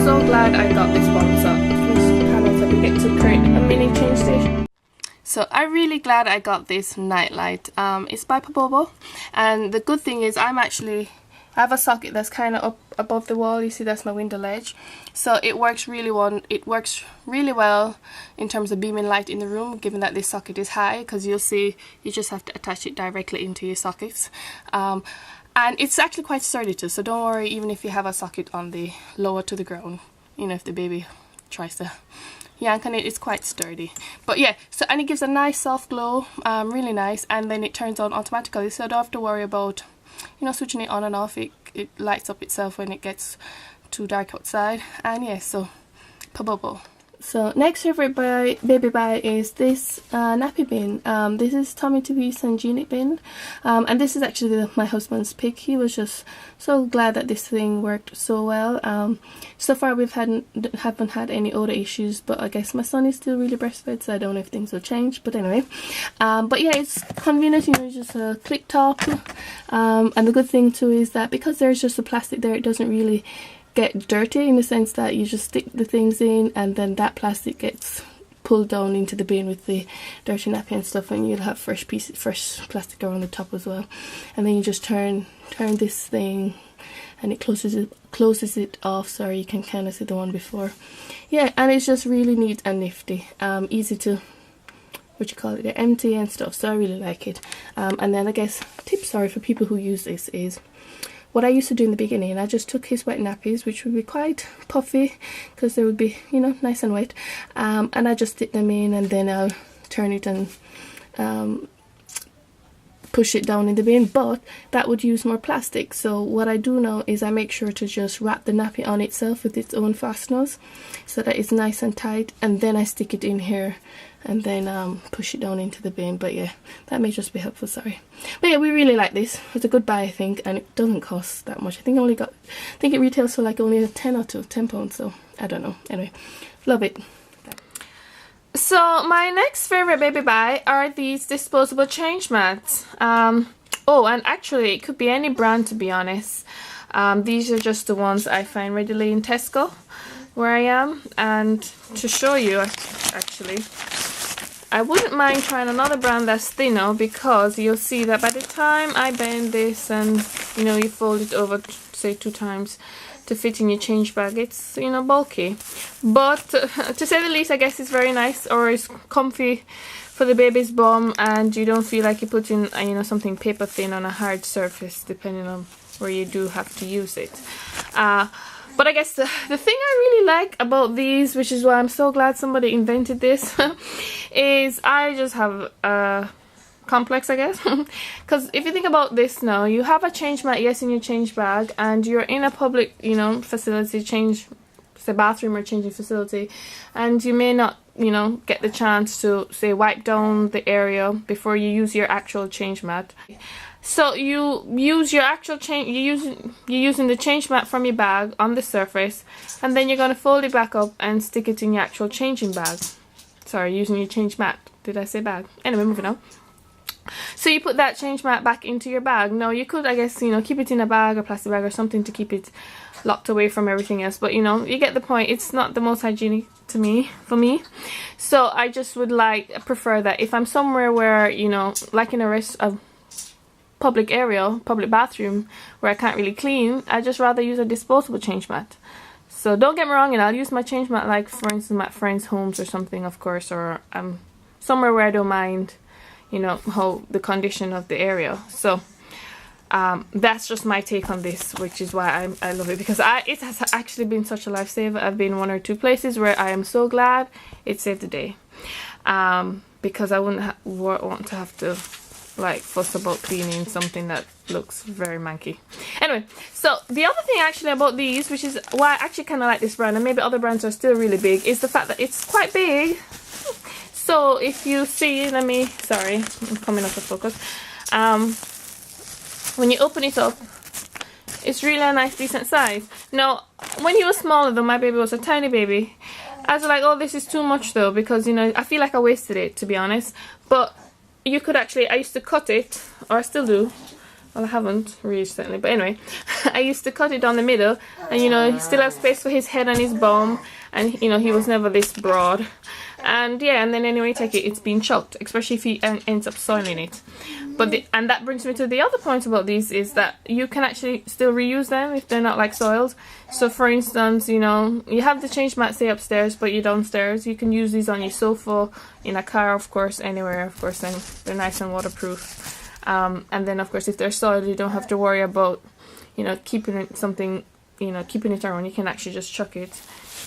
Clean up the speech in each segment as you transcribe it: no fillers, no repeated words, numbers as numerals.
so glad I got this one. So kind of like we get to create a mini change station. So I'm really glad I got this nightlight. It's by Pabobo, and the good thing is I have a socket that's kind of up above the wall. You see, that's my window ledge, so it works really well in terms of beaming light in the room, given that this socket is high, because you'll see you just have to attach it directly into your sockets. And it's actually quite sturdy too, so don't worry even if you have a socket on the lower to the ground. You know, if the baby tries to yank on it, it's quite sturdy. But yeah, so, and it gives a nice soft glow, really nice, and then it turns on automatically, so I don't have to worry about, you know, switching it on and off. It lights up itself when it gets too dark outside. And yeah, so Pabobo. So next favorite baby buy is this nappy bin. This is Tommy Therese and Jeanette bin, and this is actually my husband's pick. He was just so glad that this thing worked so well. So far we haven't had any odor issues, but I guess my son is still really breastfed, so I don't know if things will change. But anyway, but yeah, it's convenient. You know, it's just a click top, and the good thing too is that because there's just a plastic there, it doesn't really get dirty, in the sense that you just stick the things in and then that plastic gets pulled down into the bin with the dirty nappy and stuff, and you'll have fresh plastic around the top as well. And then you just turn this thing and it closes it off. Sorry, you can kind of see the one before. Yeah, and it's just really neat and nifty, easy to empty and stuff, so I really like it. And then I guess tips, sorry, for people who use this is, what I used to do in the beginning, I just took his wet nappies, which would be quite puffy because they would be, you know, nice and wet, and I just stick them in, and then I'll turn it and push it down in the bin, but that would use more plastic. So what I do now is I make sure to just wrap the nappy on itself with its own fasteners so that it's nice and tight, and then I stick it in here and then push it down into the bin. But yeah, that may just be helpful, sorry. But yeah, we really like this. It's a good buy, I think, and it doesn't cost that much. I think it retails for like only 10 or £10, so I don't know. Anyway, love it. So my next favorite baby buy are these disposable change mats. Oh, and actually it could be any brand, to be honest. These are just the ones I find readily in Tesco where I am, and to show you, actually, I wouldn't mind trying another brand that's thinner, because you'll see that by the time I bend this and, you know, you fold it over, say 2 times to fit in your change bag, it's, you know, bulky. But to say the least, I guess it's very nice, or it's comfy for the baby's bum, and you don't feel like you're putting, you know, something paper thin on a hard surface, depending on where you do have to use it. But I guess the thing I really like about these, which is why I'm so glad somebody invented this, is I just have a complex, I guess. Because if you think about this now, you have a change mat, yes, in your change bag, and you're in a public, you know, facility, say bathroom or changing facility, and you may not, you know, get the chance to, say, wipe down the area before you use your actual change mat. So you use your actual change, you're using the change mat from your bag on the surface, and then you're going to fold it back up and stick it in your actual changing bag. Sorry, using your change mat. Did I say bag? Anyway, moving on. So you put that change mat back into your bag. Now you could, I guess, you know, keep it in a bag or plastic bag or something to keep it locked away from everything else, but you know, you get the point. It's not the most hygienic for me. So I just would prefer that if I'm somewhere where, you know, like in a public area, public bathroom, where I can't really clean, I just rather use a disposable change mat. So don't get me wrong, and I'll use my change mat, like for instance at friends' homes or something, of course, or somewhere where I don't mind, you know, how the condition of the area. So that's just my take on this, which is why I love it, because it has actually been such a lifesaver. I've been 1 or 2 places where I am so glad it saved the day, because I wouldn't want to have to like fuss about cleaning something that looks very manky. Anyway, so the other thing actually about these, which is why I actually kind of like this brand, and maybe other brands are still really big, is the fact that it's quite big. So if you see, sorry, I'm coming out of focus. When you open it up, it's really a nice decent size. Now when he was smaller though, my baby was a tiny baby, I was like, oh, this is too much though, because, you know, I feel like I wasted it, to be honest. But you could actually, I used to cut it, or I still do, Well, I haven't recently, but anyway, I used to cut it down the middle, and you know, he still has space for his head and his bum, and you know, he was never this broad. And yeah, and then anyway, take it, it's been chopped, especially if he ends up soiling it. But and that brings me to the other point about these, is that you can actually still reuse them if they're not like soiled. So for instance, you know, you have the change mat say upstairs, but you're downstairs, you can use these on your sofa, in a car, of course, anywhere, of course, and they're nice and waterproof. And then of course, if they're soiled, you don't have to worry about, you know, keeping it something, you know, keeping it around. You can actually just chuck it,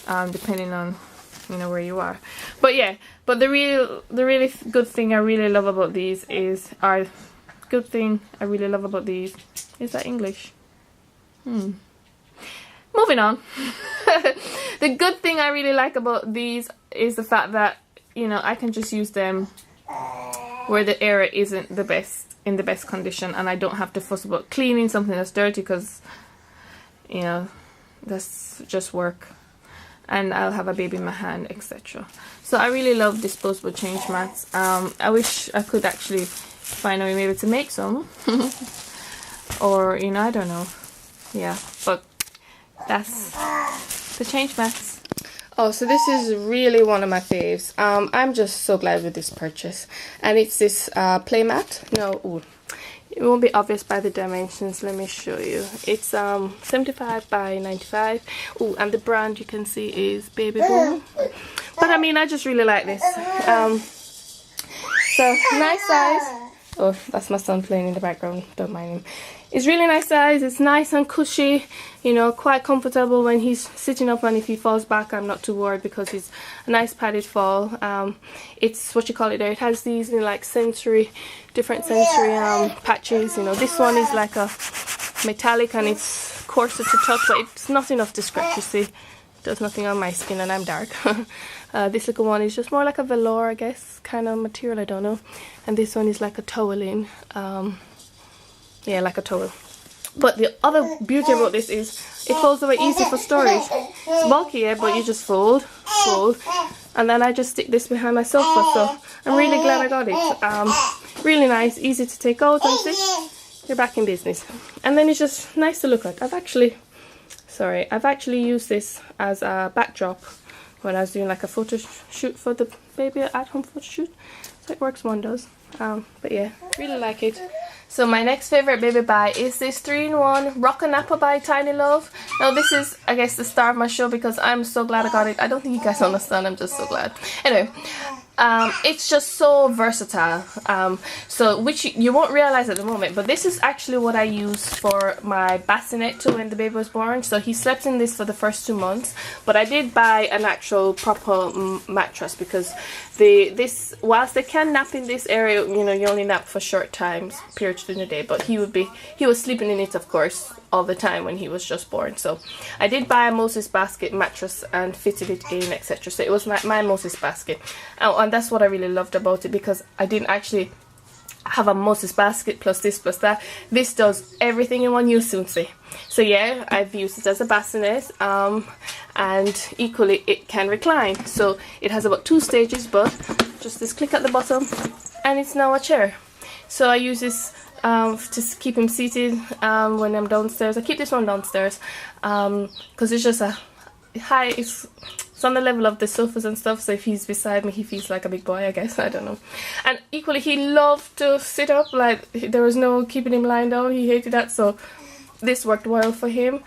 depending on, you know, where you are. But yeah, but the really good thing I really love about these is, is that English? Moving on. The good thing I really like about these is the fact that, you know, I can just use them where the area isn't in the best condition, and I don't have to fuss about cleaning something that's dirty, because, you know, that's just work. And I'll have a baby in my hand, etc. So I really love disposable change mats. I wish I could actually find a way maybe to make some. Or, you know, I don't know. Yeah, but that's the change mats. Oh, so this is really one of my faves. I'm just so glad with this purchase. And it's this play mat. No, ooh, it won't be obvious by the dimensions. Let me show you. It's 75 by 95. Oh, and the brand you can see is Baby Boom. But I mean, I just really like this. So nice size. Oh, that's my son playing in the background. Don't mind him. It's really nice size. It's nice and cushy. You know, quite comfortable when he's sitting up, and if he falls back, I'm not too worried because it's a nice padded fall. It's what you call it there. It has these like different sensory patches. You know, this one is like a metallic and it's coarser to touch, but it's not enough to scratch. You see, it does nothing on my skin, and I'm dark. This little one is just more like a velour, I guess, kind of material. I don't know. And this one is like a toweling. Yeah, like a towel. But the other beauty about this is it folds away easy for storage. It's bulky, yeah, but you just fold, and then I just stick this behind my sofa. So I'm really glad I got it. Really nice, easy to take out, and see, you're back in business. And then it's just nice to look at. I've actually used this as a backdrop when I was doing like a photo shoot for the baby at-home photo shoot. So it works wonders. But yeah, really like it. So my next favorite baby buy is this 3-in-1 Rock and Nappa by Tiny Love. Now this is, I guess, the star of my show because I'm so glad I got it. I don't think you guys understand, I'm just so glad. Anyway, it's just so versatile. So which you won't realize at the moment, but this is actually what I used for my bassinet too when the baby was born. So he slept in this for the first 2 months, but I did buy an actual proper mattress because whilst they can nap in this area, you know, you only nap for short times, periods in the day, but he was sleeping in it, of course, all the time when he was just born. So I did buy a Moses basket mattress and fitted it in, etc. So it was my Moses basket. Oh, and that's what I really loved about it, because I didn't actually have a Moses basket plus this plus that. This does everything in one, you'll soon see. So yeah, I've used it as a bassinet, and equally it can recline. So it has about 2 stages, but just this click at the bottom and it's now a chair. So I use this to keep him seated when I'm downstairs. I keep this one downstairs because it's just it's on the level of the sofas and stuff, so if he's beside me he feels like a big boy, I guess. I don't know. And equally he loved to sit up, like there was no keeping him lying down. He hated that, so this worked well for him.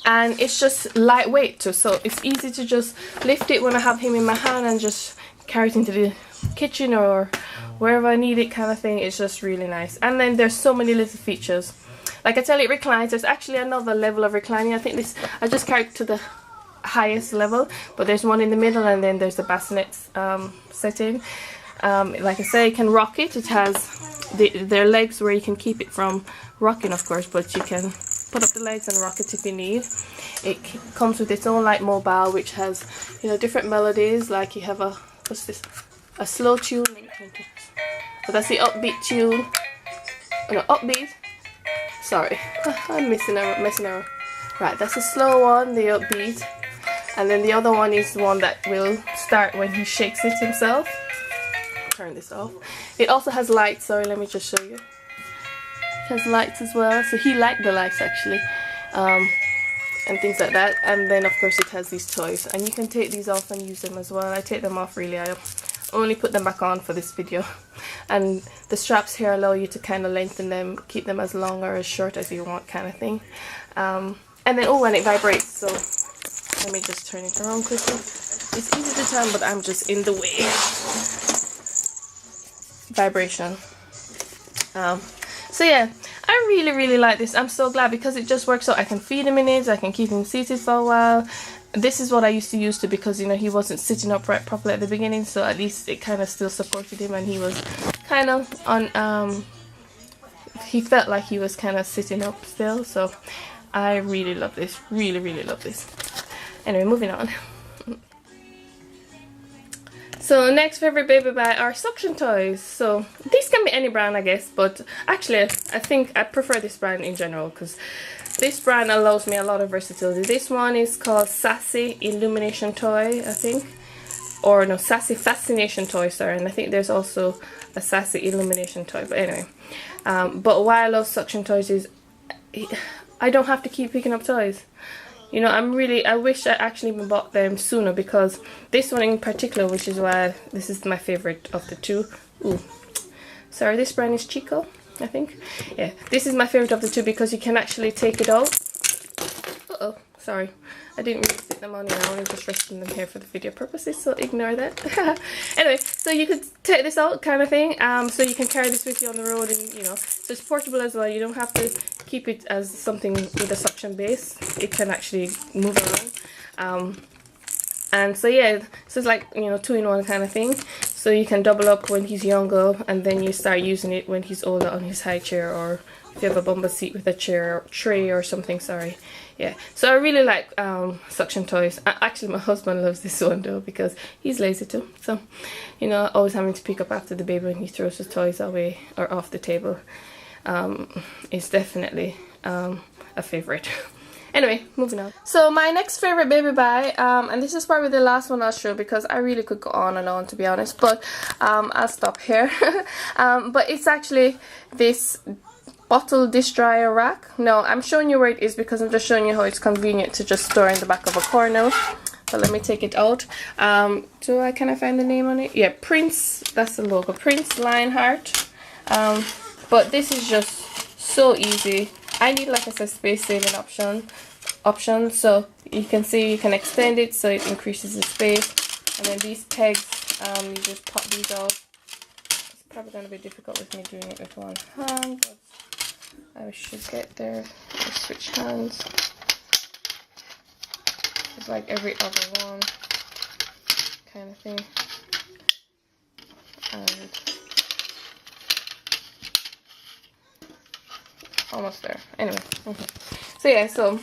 And it's just lightweight too, so it's easy to just lift it when I have him in my hand and just carry it into the kitchen or wherever I need it, kind of thing. It's just really nice. And then there's so many little features. Like I tell you, it reclines. There's actually another level of reclining. I think I just carried to the highest level, but there's one in the middle, and then there's the bassinet setting. Like I say, you can rock it. It has their legs where you can keep it from rocking, of course, but you can put up the legs and rock it if you need. It comes with its own light mobile, which has, you know, different melodies. Like you have what's this? A slow tune. So that's the upbeat tune. Oh, no, upbeat. Sorry, I'm messing around. Right, that's a slow one, the upbeat. And then the other one is the one that will start when he shakes it himself. Turn this off. It also has lights, sorry, let me just show you. has lights as well, so he liked the lights actually, and things like that. And then of course it has these toys, and you can take these off and use them as well. I take them off really, I only put them back on for this video. And the straps here allow you to kind of lengthen them, keep them as long or as short as you want, kind of thing. And then, oh, and it vibrates, so let me just turn it around quickly. It's easy to turn, but I'm just in the way. Vibration. So yeah, I really like this. I'm so glad because it just works out. I can feed him in it, I can keep him seated for a while. This is what I used to use to, because you know he wasn't sitting upright properly at the beginning, so at least it kind of still supported him, and he was kind of on he felt like he was kind of sitting up still. So I really love this, really love this. Anyway, moving on. So next favorite baby buy are suction toys. So these can be any brand, I guess, but actually I think I prefer this brand in general because this brand allows me a lot of versatility. This one is called Sassy Illumination Toy, I think, or no, Sassy Fascination Toy, sorry, and I think there's also a Sassy Illumination Toy. But anyway, but why I love suction toys is I don't have to keep picking up toys. You know, I wish I actually even bought them sooner, because this one in particular, which is why this is my favorite of the two. Ooh, sorry, this brand is Chico, I think. Yeah, this is my favorite of the two because you can actually take it out. Uh-oh, sorry. I didn't really stick them on here, I only just resting them here for the video purposes, so ignore that. Anyway, so you could take this out kind of thing, so you can carry this with you on the road, and you know, so it's portable as well. You don't have to keep it as something with a suction base. It can actually move around. And so yeah, so it's like, you know, 2-in-1 kind of thing. So you can double up when he's younger, and then you start using it when he's older on his high chair, or if you have a bumper seat with a chair tray or something, sorry. Yeah, so I really like suction toys. Actually, my husband loves this one though, because he's lazy too. So, you know, always having to pick up after the baby when he throws his toys away or off the table is definitely a favorite. Anyway, moving on. So my next favorite baby buy, and this is probably the last one I'll show because I really could go on and on, to be honest, but I'll stop here. But it's actually this bottle dish dryer rack. No, I'm showing you where it is because I'm just showing you how it's convenient to just store in the back of a corner. But let me take it out. Can I find the name on it? Yeah, Prince, that's the logo, Prince Lionheart. But this is just so easy. I need, like I said, space saving option, so you can see you can extend it so it increases the space. And then these pegs, you just pop these out. It's probably going to be difficult with me doing it with one hand, but I should get there. Let's switch hands. It's like every other one kind of thing. And almost there. Anyway, okay. So yeah, so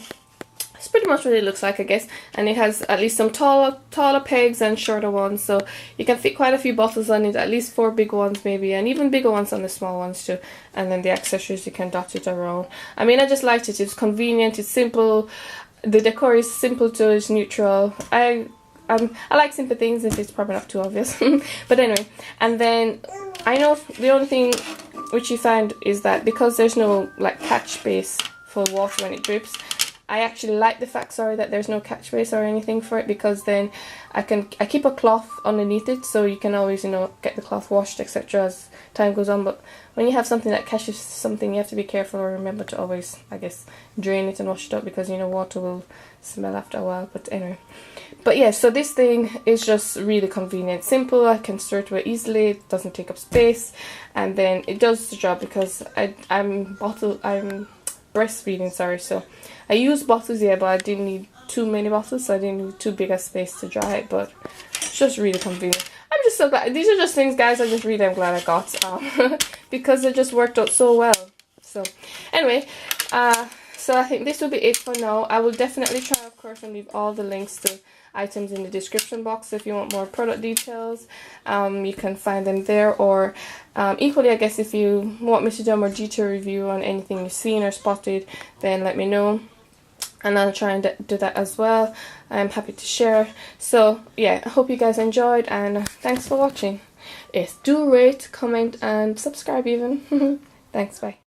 it's pretty much what it looks like, I guess. And it has at least some taller pegs and shorter ones, so you can fit quite a few bottles on it, at least 4 big ones maybe, and even bigger ones on the small ones too. And then the accessories, you can dot it around. I mean, I just liked it. It's convenient, it's simple, the decor is simple too, it's neutral. I like simple things, if it's probably not too obvious. But anyway, and then I know the only thing which you find is that because there's no like catch base for water when it drips, I actually like the fact, sorry, that there's no catch base or anything for it, because then I keep a cloth underneath it, so you can always, you know, get the cloth washed, etc. as time goes on. But when you have something that catches something, you have to be careful, or remember to always, I guess, drain it and wash it up, because you know water will smell after a while. But anyway, but yeah, so this thing is just really convenient, simple. I can store it away easily, it doesn't take up space, and then it does the job because I'm breastfeeding, sorry, so I use bottles, yeah, but I didn't need too many bottles, so I didn't need too big a space to dry it, but it's just really convenient. I'm just so glad. These are just things, guys, I just really am glad I got, because it just worked out so well. So anyway, so I think this will be it for now. I will definitely try, of course, and leave all the links to items in the description box. So if you want more product details, you can find them there, or equally, I guess, if you want me to do a more detailed review on anything you've seen or spotted, then let me know, and I'll try and do that as well. I'm happy to share. So yeah, I hope you guys enjoyed, and thanks for watching. Yes, do rate, comment and subscribe even. Thanks, bye.